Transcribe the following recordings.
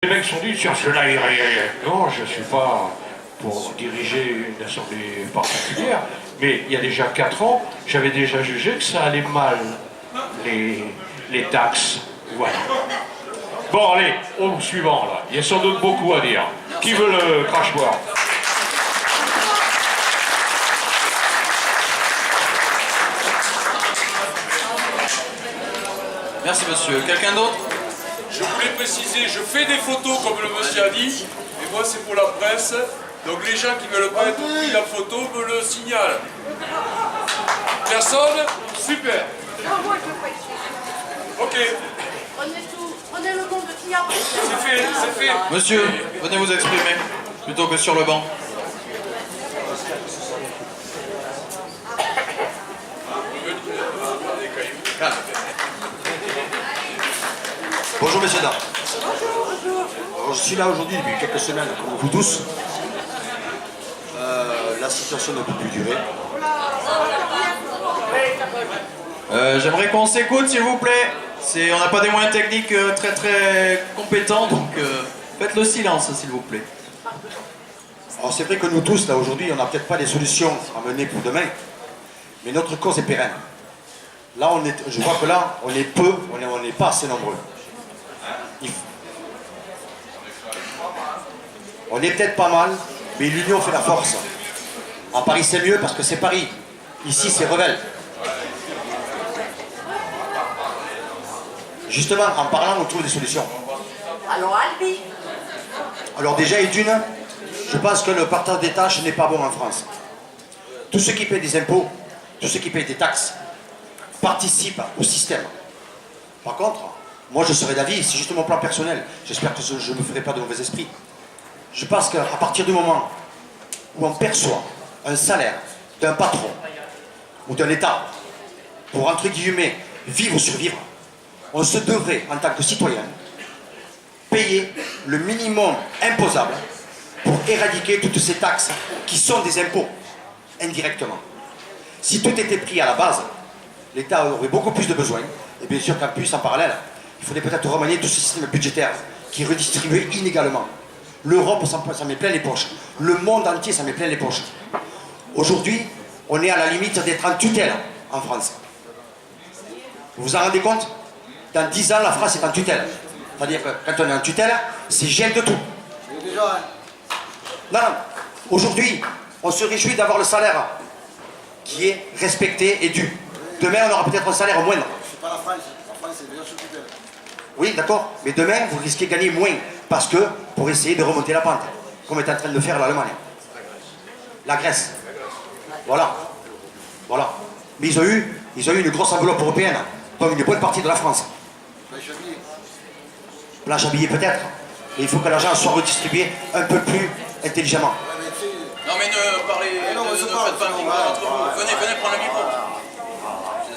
Les mecs se sont dit, tiens, cela irait. Non, je ne suis pas pour diriger une assemblée particulière, mais il y a déjà 4 ans, j'avais déjà jugé que ça allait mal, les taxes. Voilà. Bon, allez, au suivant, là. Il y a sans doute beaucoup à dire. Qui veut le crachoir? Merci monsieur. Quelqu'un d'autre? Je voulais préciser, je fais des photos comme le monsieur a dit, et moi c'est pour la presse, donc les gens qui veulent pas être pris la photo me le signalent. Personne? Super. Non, moi je veux pas ici. Ok, Prenez le nom de qui a pris. c'est fait, c'est fait. Monsieur, venez vous exprimer, plutôt que sur le banc. Bonjour messieurs dames. Alors, je suis là aujourd'hui depuis quelques semaines, comme vous tous. La situation ne peut plus durer. J'aimerais qu'on s'écoute s'il vous plaît. On n'a pas des moyens techniques très compétents, donc faites le silence s'il vous plaît. Alors c'est vrai que nous tous, là aujourd'hui, on n'a peut-être pas les solutions à mener pour demain, mais notre cause est pérenne. Là, je vois que là, on est peu, on n'est pas assez nombreux. On est peut-être pas mal, mais l'union fait la force. À Paris, c'est mieux parce que c'est Paris. Ici, c'est rebelle. Justement, en parlant, on trouve des solutions. Alors Albi. Alors déjà, et d'une, je pense que le partage des tâches n'est pas bon en France. Tous ceux qui payent des impôts, tous ceux qui payent des taxes, participent au système. Par contre, moi je serais d'avis, c'est juste mon plan personnel, j'espère que je ne me ferai pas de mauvais esprit. Je pense qu'à partir du moment où on perçoit un salaire d'un patron ou d'un État pour, entre guillemets, vivre ou survivre, on se devrait, en tant que citoyen, payer le minimum imposable pour éradiquer toutes ces taxes qui sont des impôts, indirectement. Si tout était pris à la base, l'État aurait beaucoup plus de besoins, et bien sûr qu'en plus, en parallèle, il faudrait peut-être remanier tout ce système budgétaire qui est redistribué inégalement. L'Europe, ça met plein les poches. Le monde entier, ça met plein les poches. Aujourd'hui, on est à la limite d'être en tutelle en France. Vous vous en rendez compte? Dans 10 ans, la France est en tutelle. C'est-à-dire que quand on est en tutelle, c'est gel de tout. Non, non. Aujourd'hui, on se réjouit d'avoir le salaire qui est respecté et dû. Demain, on aura peut-être un salaire moindre. C'est pas la France. La France, c'est déjà sous tutelle. Oui, d'accord. Mais demain, vous risquez de gagner moins. Parce que, pour essayer de remonter la pente, comme est en train de faire l'Allemagne. La Grèce. Voilà. Voilà. Mais ils ont eu une grosse enveloppe européenne, comme une bonne partie de la France. Planche à billets peut-être. Et il faut que l'argent soit redistribué un peu plus intelligemment. Non mais ne parlez, non, mais ne c'est faites pas- pas le micro entre vous. Venez prendre le micro.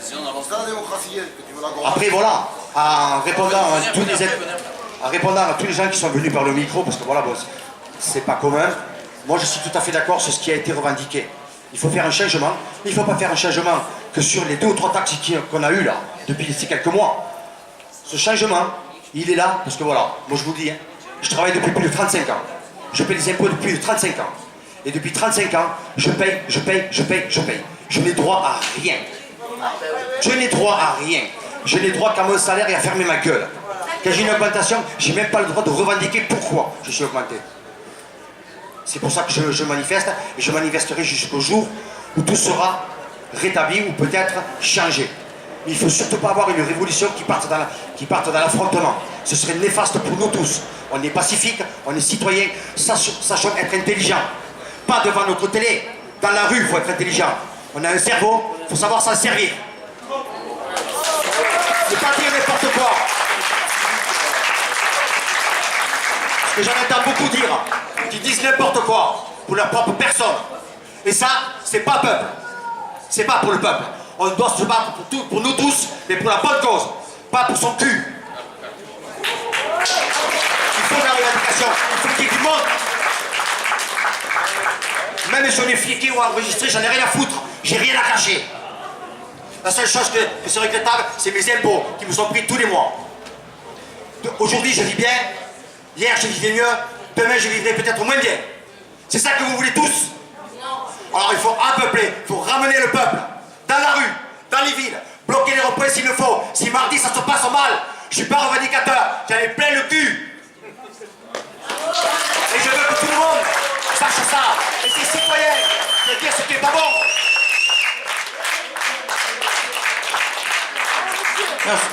Sinon on avance C'est pas. la démocratie que tu veux la gauche. Après, voilà, en répondant à Venez tous les après, venez après. en répondant à tous les gens qui sont venus par le micro, parce que voilà, bon, c'est pas commun, moi je suis tout à fait d'accord sur ce qui a été revendiqué. Il faut faire un changement, mais il ne faut pas faire un changement que sur les 2 ou 3 taxes qu'on a eues là, depuis ces quelques mois. Ce changement, il est là, parce que voilà, moi je vous dis, hein, je travaille depuis plus de 35 ans. Je paie des impôts depuis plus de 35 ans. Et depuis 35 ans, je paye. Je n'ai droit à rien. Je n'ai droit à rien. Je n'ai droit qu'à mon salaire et à fermer ma gueule. Quand j'ai une augmentation, j'ai même pas le droit de revendiquer pourquoi je suis augmenté. C'est pour ça que je manifeste, et je manifesterai jusqu'au jour où tout sera rétabli ou peut-être changé. Mais il ne faut surtout pas avoir une révolution qui parte dans l'affrontement. Ce serait néfaste pour nous tous. On est pacifique, on est citoyen, sachons être intelligent. Pas devant notre télé. Dans la rue, il faut être intelligent. On a un cerveau, il faut savoir s'en servir. C'est pas dire n'importe quoi. Parce que j'en entends beaucoup dire, qui disent n'importe quoi pour leur propre personne. Et ça, c'est pas peuple. C'est pas pour le peuple. On doit se battre pour nous tous, mais pour la bonne cause, pas pour son cul. Il faut de la revendication, il faut qu'il y ait du monde. Même si on est fliqué ou enregistré, j'en ai rien à foutre, j'ai rien à cacher. La seule chose que c'est regrettable, c'est mes impôts qui me sont pris tous les mois. Aujourd'hui, je vis bien Hier, je vivais mieux, demain, je vivrai peut-être moins bien. C'est ça que vous voulez tous? Alors, il faut impeupler, il faut ramener le peuple dans la rue, dans les villes, bloquer les ronds-points s'il le faut. Si mardi, ça se passe mal, je suis pas revendicateur, j'en ai plein le cul. Et je veux que tout le monde sache ça, et c'est citoyen de dire ce qui est pas bon. Merci.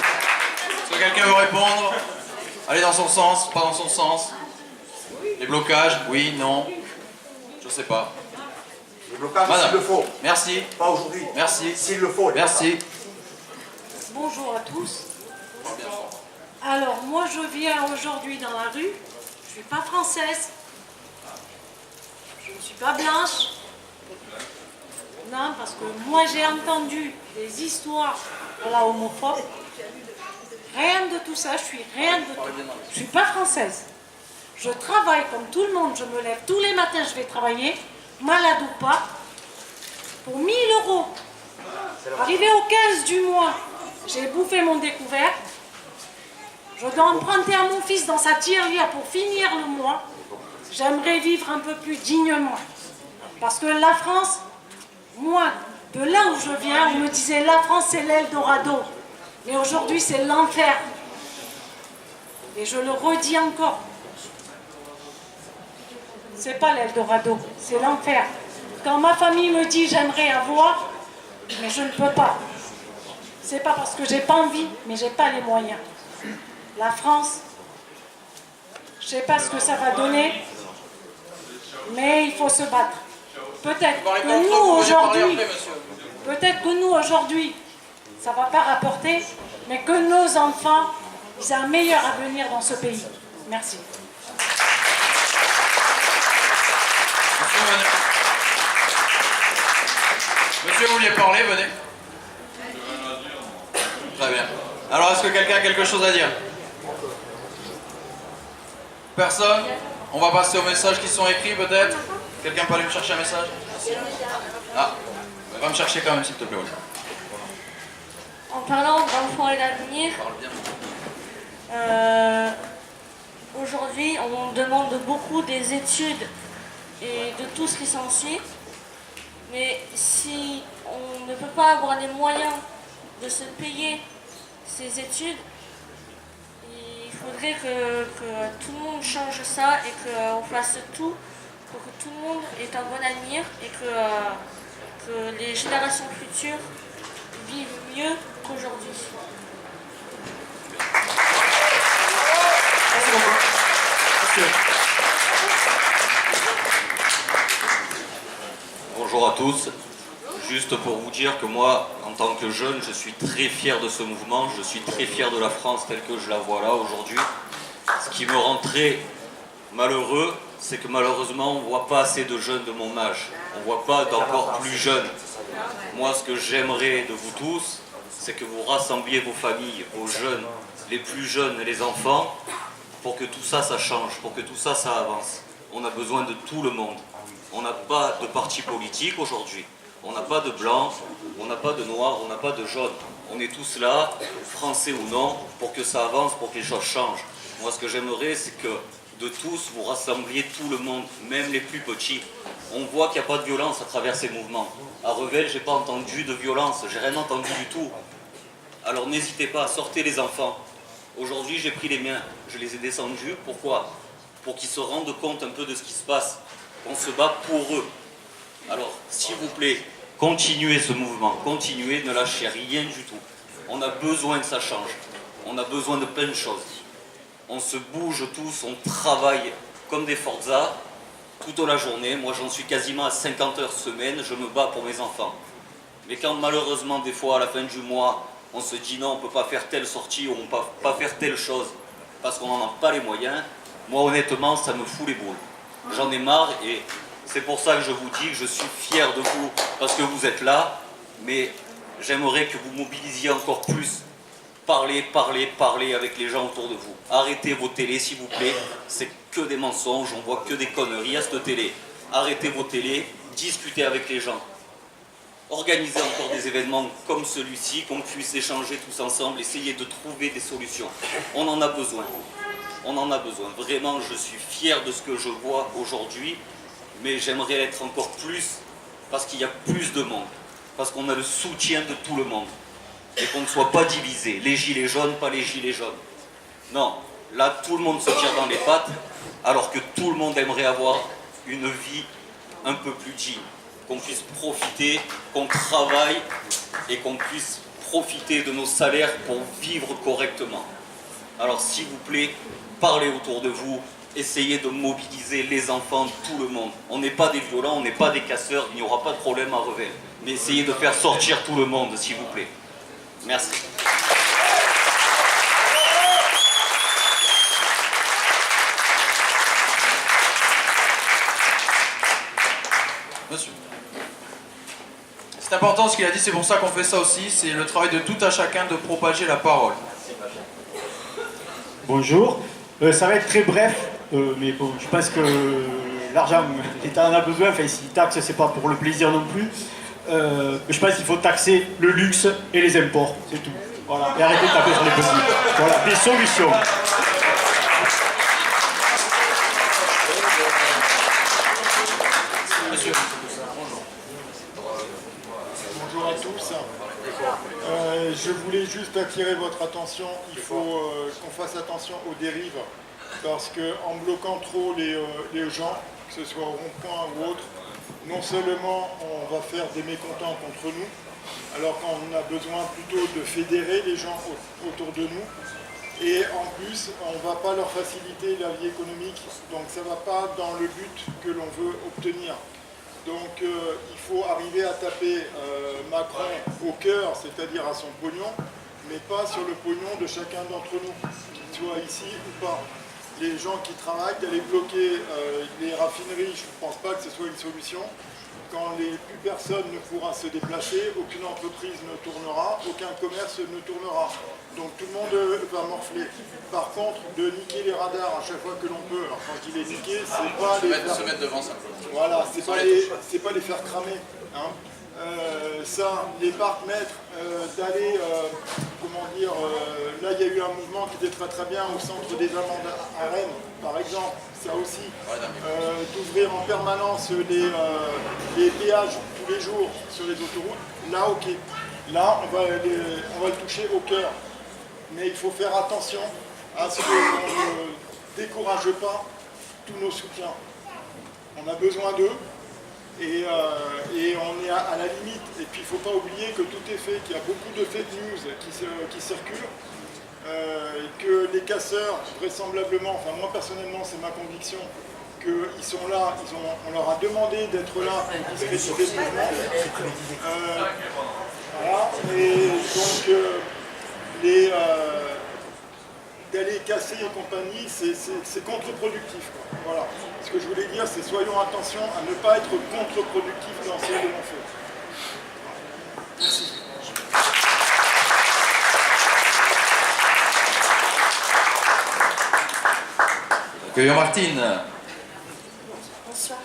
Est-ce que quelqu'un veut répondre? Aller dans son sens, pas dans son sens? Les blocages, oui, non? Je sais pas. Le blocage, Madame. s'il le faut. Merci. Pas aujourd'hui. Merci. S'il le faut. Merci. Bonjour à tous. Alors, moi je viens aujourd'hui dans la rue. Je suis pas française. Je ne suis pas blanche. Non, parce que moi j'ai entendu des histoires homophobes. Rien de tout ça, je suis rien de tout. Je suis pas française. Je travaille comme tout le monde, je me lève tous les matins, je vais travailler, malade ou pas, pour 1000 €. Arrivé au 15 du mois, j'ai bouffé mon découvert. Je dois emprunter à mon fils dans sa tirelire pour finir le mois. J'aimerais vivre un peu plus dignement. Parce que la France, moi, de là où je viens, on me disait la France c'est l'Eldorado. Mais aujourd'hui c'est l'enfer. Et je le redis encore. C'est pas l'Eldorado, c'est l'enfer. Quand ma famille me dit j'aimerais avoir, mais je ne peux pas. C'est pas parce que j'ai pas envie, mais j'ai pas les moyens. La France, je sais pas ce que ça va donner, mais il faut se battre. Peut-être que nous aujourd'hui, ça va pas rapporter, mais que nos enfants, ils aient un meilleur avenir dans ce pays. Merci. Monsieur, vous vouliez parler, venez. Très bien. Alors, est-ce que quelqu'un a quelque chose à dire? Personne? On va passer aux messages qui sont écrits, peut-être? Quelqu'un peut aller me chercher un message? Ah, va me chercher quand même, s'il te plaît. En parlant d'enfants et d'avenir, Parle bien. aujourd'hui on demande beaucoup des études et de tout ce qui s'ensuit. Mais si on ne peut pas avoir les moyens de se payer ces études, il faudrait que tout le monde change ça et qu'on fasse tout pour que tout le monde ait un bon avenir et que les générations futures vivent mieux qu'aujourd'hui. Merci beaucoup. Monsieur. Bonjour à tous. Juste pour vous dire que moi, en tant que jeune, je suis très fier de ce mouvement, je suis très fier de la France telle que je la vois là aujourd'hui. Ce qui me rend très malheureux, c'est que malheureusement, on ne voit pas assez de jeunes de mon âge. On ne voit pas d'encore plus jeunes. Moi, ce que j'aimerais de vous tous, c'est que vous rassembliez vos familles, vos jeunes, les plus jeunes et les enfants, pour que tout ça, ça change, pour que tout ça, ça avance. On a besoin de tout le monde. On n'a pas de parti politique aujourd'hui. On n'a pas de blanc, on n'a pas de noir, on n'a pas de jaune. On est tous là, français ou non, pour que ça avance, pour que les choses changent. Moi, ce que j'aimerais, c'est que de tous, vous rassembliez tout le monde, même les plus petits. On voit qu'il n'y a pas de violence à travers ces mouvements. À Revel, j'ai pas entendu de violence, j'ai rien entendu du tout. Alors n'hésitez pas, sortez les enfants. Aujourd'hui, j'ai pris les miens, je les ai descendus. Pourquoi? Pour qu'ils se rendent compte un peu de ce qui se passe. On se bat pour eux. Alors, s'il vous plaît, continuez ce mouvement, continuez, ne lâchez rien du tout. On a besoin que ça change. On a besoin de plein de choses. On se bouge tous, on travaille comme des Forza toute la journée. Moi, j'en suis quasiment à 50 heures semaine, je me bats pour mes enfants. Mais quand malheureusement, des fois, à la fin du mois, on se dit non, on ne peut pas faire telle sortie ou on ne peut pas faire telle chose parce qu'on n'en a pas les moyens, moi, honnêtement, ça me fout les boules. J'en ai marre et c'est pour ça que je vous dis que je suis fier de vous parce que vous êtes là, mais j'aimerais que vous mobilisiez encore plus. Parlez, parlez, parlez avec les gens autour de vous. Arrêtez vos télés, s'il vous plaît. C'est que des mensonges, on voit que des conneries à cette télé. Arrêtez vos télés, discutez avec les gens. Organisez encore des événements comme celui-ci, qu'on puisse échanger tous ensemble, essayer de trouver des solutions. On en a besoin. On en a besoin. Vraiment, je suis fier de ce que je vois aujourd'hui, mais j'aimerais l'être encore plus parce qu'il y a plus de monde, parce qu'on a le soutien de tout le monde et qu'on ne soit pas divisé. Les gilets jaunes, pas les gilets jaunes. Non, là, tout le monde se tire dans les pattes, alors que tout le monde aimerait avoir une vie un peu plus digne, qu'on puisse profiter, qu'on travaille et qu'on puisse profiter de nos salaires pour vivre correctement. Alors s'il vous plaît, parlez autour de vous, essayez de mobiliser les enfants, tout le monde. On n'est pas des violents, on n'est pas des casseurs, il n'y aura pas de problème à revers. Mais essayez de faire sortir tout le monde, s'il vous plaît. Merci. Monsieur. C'est important ce qu'il a dit, c'est pour ça qu'on fait ça aussi, c'est le travail de tout à chacun de propager la parole. Bonjour, ça va être très bref, mais bon, je pense que l'argent, l'État en a besoin, enfin s'il taxe, c'est pas pour le plaisir non plus. Je pense qu'il faut taxer le luxe et les imports, c'est tout. Voilà, et arrêter de taper sur les petits. Voilà, des solutions. Monsieur. Bonjour à tous. Je voulais juste attirer votre attention. Il faut qu'on fasse attention aux dérives parce qu'en bloquant trop les gens, que ce soit au rond-point ou autre, non seulement on va faire des mécontents contre nous, alors qu'on a besoin plutôt de fédérer les gens autour de nous, et en plus on ne va pas leur faciliter la vie économique, donc ça ne va pas dans le but que l'on veut obtenir. Donc il faut arriver à taper Macron au cœur, c'est-à-dire à son pognon, mais pas sur le pognon de chacun d'entre nous, qu'il soit ici ou pas. Les gens qui travaillent, d'aller bloquer les raffineries, je ne pense pas que ce soit une solution. Quand plus personne ne pourra se déplacer, aucune entreprise ne tournera, aucun commerce ne tournera. Donc tout le monde va morfler. Par contre, de niquer les radars à chaque fois que l'on peut, alors quand je dis les niquer, c'est pas Se mettre devant ça. Voilà, c'est pas les faire cramer. Hein. Ça, les parcs-mètres, d'aller, comment dire, là il y a eu un mouvement qui était très très bien au centre des amendes à Rennes, par exemple, ça aussi, d'ouvrir en permanence les péages tous les jours sur les autoroutes, là ok, là on va le toucher au cœur, mais il faut faire attention à ce qu'on ne décourage pas tous nos soutiens. On a besoin d'eux. Et on est à la limite. Et puis il ne faut pas oublier que tout est fait, qu'il y a beaucoup de fake news qui circulent, et que les casseurs, vraisemblablement, enfin moi personnellement c'est ma conviction, qu'ils sont là, on leur a demandé d'être là pour discréditer le mouvement. Voilà. Et donc d'aller casser et compagnie, c'est contre-productif. Voilà. Ce que je voulais dire, c'est soyons attention à ne pas être contre-productif dans ce que l'on fait. Merci. Accueillons Martine. Bonsoir.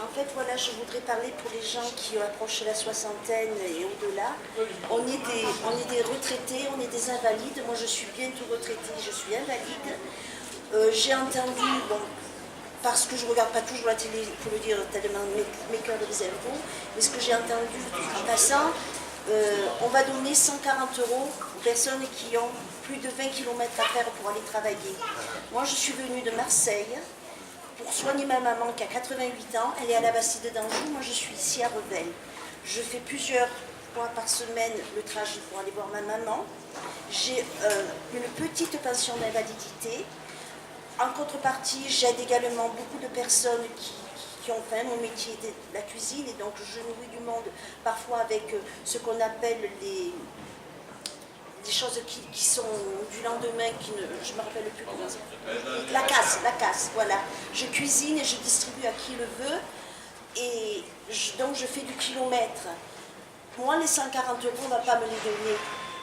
En fait, voilà, je voudrais parler pour les gens qui approchent la soixantaine et au-delà. On est des retraités, on est des invalides. Moi, je suis bientôt retraitée, je suis invalide. J'ai entendu, bon, parce que je ne regarde pas toujours la télé, il faut le dire, tellement mes cœurs des impôts, mais ce que j'ai entendu en passant, on va donner 140 € aux personnes qui ont plus de 20 km à faire pour aller travailler. Moi, je suis venue de Marseille pour soigner ma maman qui a 88 ans. Elle est à la Bastide d'Anjou, moi je suis ici à Revel. Je fais plusieurs fois par semaine le trajet pour aller voir ma maman. J'ai une petite pension d'invalidité. En contrepartie, j'aide également beaucoup de personnes qui ont faim. Mon métier est la cuisine et donc je nourris du monde parfois avec ce qu'on appelle des choses qui sont du lendemain, je ne me rappelle plus comment ça s'appelle. La casse, voilà. Je cuisine et je distribue à qui le veut et donc je fais du kilomètre. Moi, les 140 €, on ne va pas me les donner.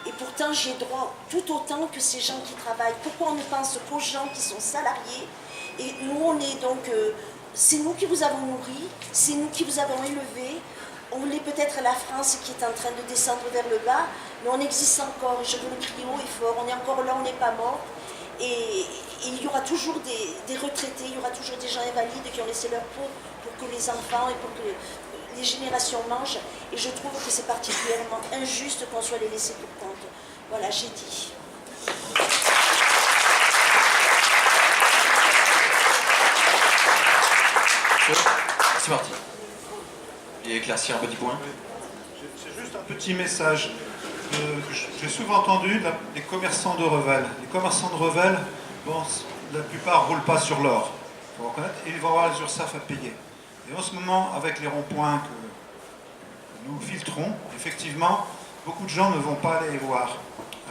Et pourtant, j'ai droit tout autant que ces gens qui travaillent. Pourquoi on ne pense qu'aux gens qui sont salariés? Et nous, on est donc... c'est nous qui vous avons nourris, c'est nous qui vous avons élevés. On est peut-être la France qui est en train de descendre vers le bas, mais on existe encore. Je veux le crier haut et fort. On est encore là, on n'est pas mort. Et il y aura toujours des retraités, il y aura toujours des gens invalides qui ont laissé leur peau pour que les enfants et pour que les générations mangent. Et je trouve que c'est particulièrement injuste qu'on soit les laissés pour compte. Voilà, j'ai dit. C'est parti. Et éclaircir un petit point. C'est juste un petit message. J'ai souvent entendu les commerçants de Revel. Les commerçants de Revel, bon, la plupart ne roulent pas sur l'or, il faut reconnaître, et ils vont avoir les URSSAF à payer. Et en ce moment, avec les ronds-points que nous filtrons, effectivement, beaucoup de gens ne vont pas aller les voir.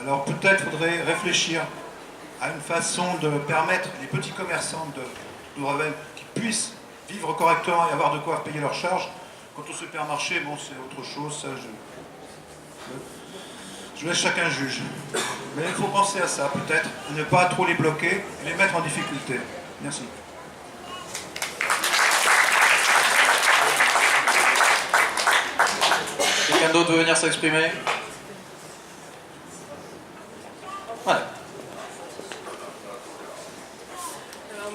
Alors peut-être faudrait réfléchir à une façon de permettre les petits commerçants de Revel qui puissent vivre correctement et avoir de quoi payer leurs charges. Quant au supermarché, bon, c'est autre chose, ça je laisse chacun juge. Mais il faut penser à ça, peut-être, ne pas trop les bloquer et les mettre en difficulté. Merci. Quelqu'un d'autre veut venir s'exprimer? Voilà.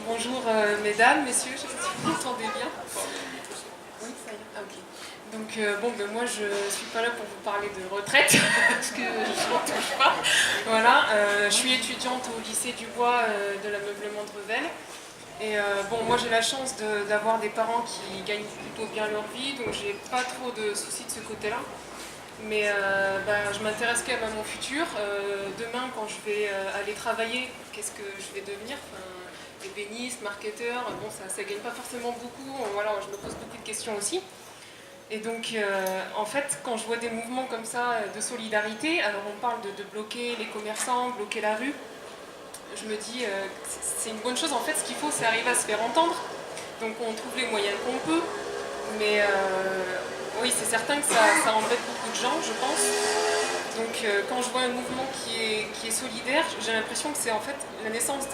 Bonjour mesdames, messieurs, je sais pas si vous m'entendez bien. Oui, ça y est. Ah, ok. Donc moi je suis pas là pour vous parler de retraite, parce que je n'en touche pas. Voilà, je suis étudiante au lycée du Bois de l'ameublement de Revel. Et moi j'ai la chance d'avoir des parents qui gagnent plutôt bien leur vie, donc j'ai pas trop de soucis de ce côté-là. Mais je m'intéresse quand même à mon futur. Demain, quand je vais aller travailler, qu'est-ce que je vais devenir? Ébéniste, marketeur, bon, ça gagne pas forcément beaucoup. Voilà, je me pose beaucoup de questions aussi. Et donc, en fait, quand je vois des mouvements comme ça de solidarité, alors on parle de bloquer les commerçants, bloquer la rue, je me dis c'est une bonne chose. En fait, ce qu'il faut, c'est arriver à se faire entendre. Donc, on trouve les moyens qu'on peut. Mais oui, c'est certain que ça embête beaucoup de gens, je pense. Donc, quand je vois un mouvement qui est solidaire, j'ai l'impression que c'est en fait la naissance